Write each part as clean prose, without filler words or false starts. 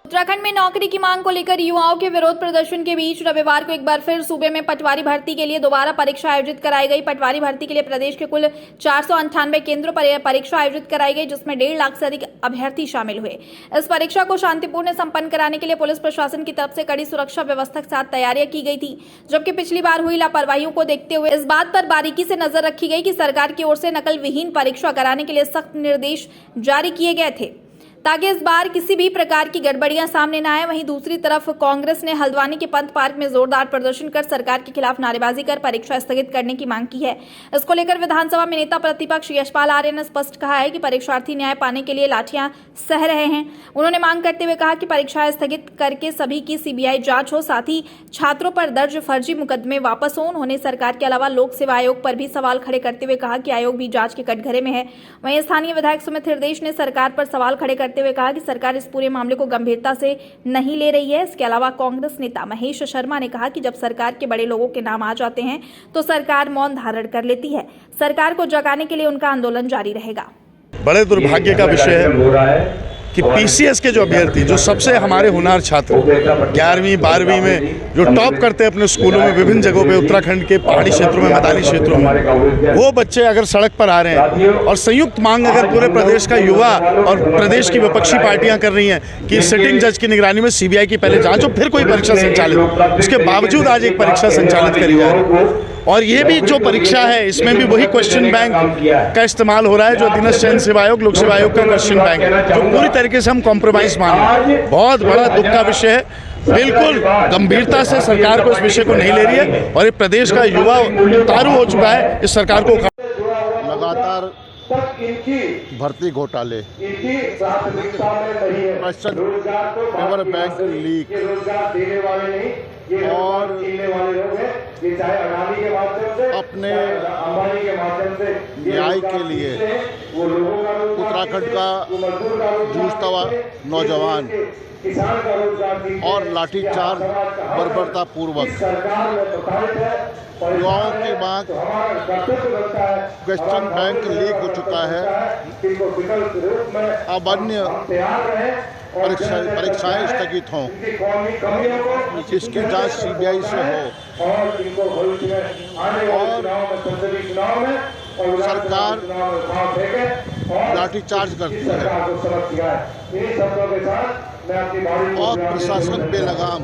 उत्तराखंड में नौकरी की मांग को लेकर युवाओं के विरोध प्रदर्शन के बीच रविवार को एक बार फिर सूबे में पटवारी भर्ती के लिए दोबारा परीक्षा आयोजित कराई गई। पटवारी भर्ती के लिए प्रदेश के कुल 498 केंद्रों पर परीक्षा आयोजित कराई गई, जिसमें 1.5 लाख से अधिक अभ्यर्थी शामिल हुए। इस परीक्षा को शांतिपूर्ण संपन्न कराने के लिए पुलिस प्रशासन की तरफ से कड़ी सुरक्षा व्यवस्था के साथ तैयारियां की गई थी, जबकि पिछली बार हुई लापरवाहियों को देखते हुए इस बात पर बारीकी से नजर रखी गई कि सरकार की ओर से नकल विहीन परीक्षा कराने के लिए सख्त निर्देश जारी किए गए थे ताकि इस बार किसी भी प्रकार की गड़बड़ियां सामने न आए। वहीं दूसरी तरफ कांग्रेस ने हल्द्वानी के पंत पार्क में जोरदार प्रदर्शन कर सरकार के खिलाफ नारेबाजी कर परीक्षा स्थगित करने की मांग की है। इसको लेकर विधानसभा में नेता प्रतिपक्ष यशपाल आर्य ने स्पष्ट कहा है कि परीक्षार्थी न्याय पाने के लिए लाठियां सह रहे हैं। उन्होंने मांग करते हुए कहा कि परीक्षाएं स्थगित करके सभी की सीबीआई जांच हो, साथ ही छात्रों पर दर्ज फर्जी मुकदमे वापस हो। उन्होंने सरकार के अलावा लोक सेवा आयोग पर भी सवाल खड़े करते हुए कहा कि आयोग भी जांच के कटघरे में है। वहीं स्थानीय विधायक सुमित हृदयेश ने सरकार पर सवाल खड़े करते हुए कहा कि सरकार इस पूरे मामले को गंभीरता से नहीं ले रही है। इसके अलावा कांग्रेस नेता महेश शर्मा ने कहा कि जब सरकार के बड़े लोगों के नाम आ जाते हैं तो सरकार मौन धारण कर लेती है। सरकार को जगाने के लिए उनका आंदोलन जारी रहेगा। बड़े दुर्भाग्य का विषय है कि पीसीएस के जो अभ्यर्थी, जो सबसे हमारे होनहार छात्र 11वीं 12वीं में जो टॉप करते हैं अपने स्कूलों में, विभिन्न जगहों पे उत्तराखंड के पहाड़ी क्षेत्रों में, मैदानी क्षेत्रों में, वो बच्चे अगर सड़क पर आ रहे हैं और संयुक्त मांग अगर पूरे प्रदेश का युवा और प्रदेश की विपक्षी पार्टियां कर रही हैं कि सिटिंग जज की निगरानी में सीबीआई की पहले जांच हो फिर कोई परीक्षा संचालित हो, उसके बावजूद आज एक परीक्षा संचालित करी जा रही है। और ये भी जो परीक्षा है इसमें भी वही क्वेश्चन बैंक का इस्तेमाल हो रहा है जो अधीनस्थ चयन सेवा आयोग, लोक सेवा आयोग का क्वेश्चन बैंक है, जो पूरी तरीके से हम कॉम्प्रोमाइज मान रहे हैं। बहुत बड़ा दुख का विषय है। बिल्कुल गंभीरता से सरकार को इस विषय को नहीं ले रही है और ये प्रदेश का युवा उतारू हो चुका है इस सरकार को। लगातार भर्ती घोटाले, क्वेश्चन पेपर बैंक लीक और अपने न्याय के लिए उत्तराखंड का जूझता हुआ नौजवान और लाठीचार्ज बर्बरता पूर्वक युवाओं की मांग, क्वेश्चन बैंक लीक हो चुका है। अब अन्य परीक्षाएं स्थगित हों, इसकी जांच सीबीआई से हो और सरकार लाठीचार्ज करती है और प्रशासन बेलगाम,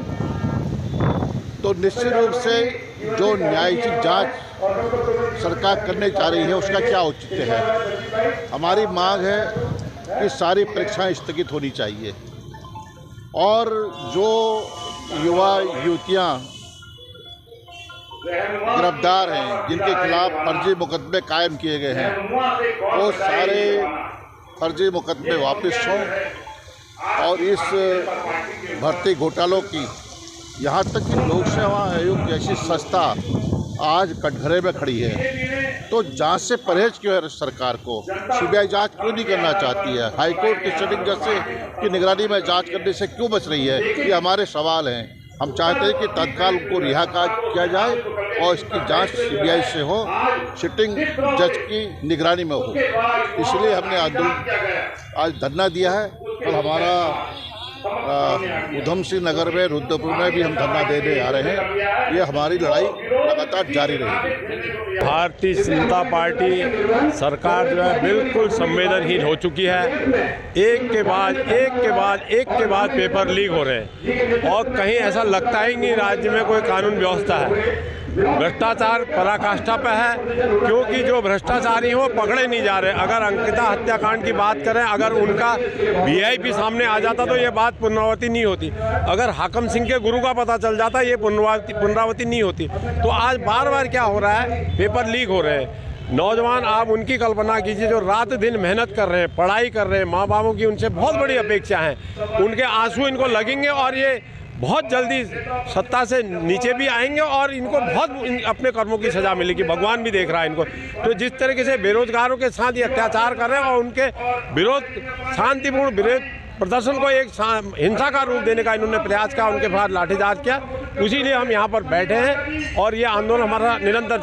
तो निश्चित रूप से जो न्यायिक जांच सरकार करने जा रही है उसका क्या औचित्य है। हमारी मांग है कि सारी परीक्षाएं स्थगित होनी चाहिए और जो युवा युवतियां गिरफ्तार हैं, जिनके खिलाफ फर्जी मुकदमे कायम किए गए हैं, वो सारे फर्जी मुकदमे वापस हों और इस भर्ती घोटालों की, यहाँ तक कि लोक सेवा आयोग जैसी संस्था आज कटघरे में खड़ी है, तो जांच से परहेज क्यों है सरकार को? सीबीआई जांच क्यों नहीं करना चाहती है? हाईकोर्ट की सिटिंग जज की निगरानी में जांच करने से क्यों बच रही है? ये हमारे सवाल हैं। हम चाहते हैं कि तत्काल उनको रिहा किया जाए और इसकी जांच सीबीआई से हो, सिटिंग जज की निगरानी में हो। इसलिए हमने आज धरना दिया है और हमारा उधम सिंह नगर में, रुद्रपुर में भी हम धरना देने आ रहे हैं। ये हमारी लड़ाई लगातार जारी रहेगी। भारतीय जनता पार्टी सरकार जो है बिल्कुल संवेदनहीन हो चुकी है। एक के बाद पेपर लीक हो रहे हैं और कहीं ऐसा लगता ही नहीं राज्य में कोई कानून व्यवस्था है। भ्रष्टाचार पराकाष्ठा पे है, क्योंकि जो भ्रष्टाचारी हैं वो पकड़े नहीं जा रहे। अगर अंकिता हत्याकांड की बात करें, अगर उनका वीआईपी सामने आ जाता तो ये बात पुनरावृत्ति नहीं होती। अगर हाकम सिंह के गुरु का पता चल जाता ये पुनरावृत्ति नहीं होती। तो आज बार बार क्या हो रहा है, पेपर लीक हो रहे हैं। नौजवान, आप उनकी कल्पना कीजिए जो रात दिन मेहनत कर रहे हैं, पढ़ाई कर रहे हैं, माँ बापों की उनसे बहुत बड़ी अपेक्षा है, उनके आंसू इनको लगेंगे और ये बहुत जल्दी सत्ता से नीचे भी आएंगे और इनको बहुत अपने कर्मों की सज़ा मिलेगी। भगवान भी देख रहा है इनको। तो जिस तरीके से बेरोजगारों के साथ ये अत्याचार कर रहे हैं और उनके विरोध, शांतिपूर्ण विरोध प्रदर्शन को एक हिंसा का रूप देने का इन्होंने प्रयास किया, उनके बाद लाठीचार्ज किया। इसीलिए हम यहाँ पर बैठे हैं और ये आंदोलन हमारा निरंतर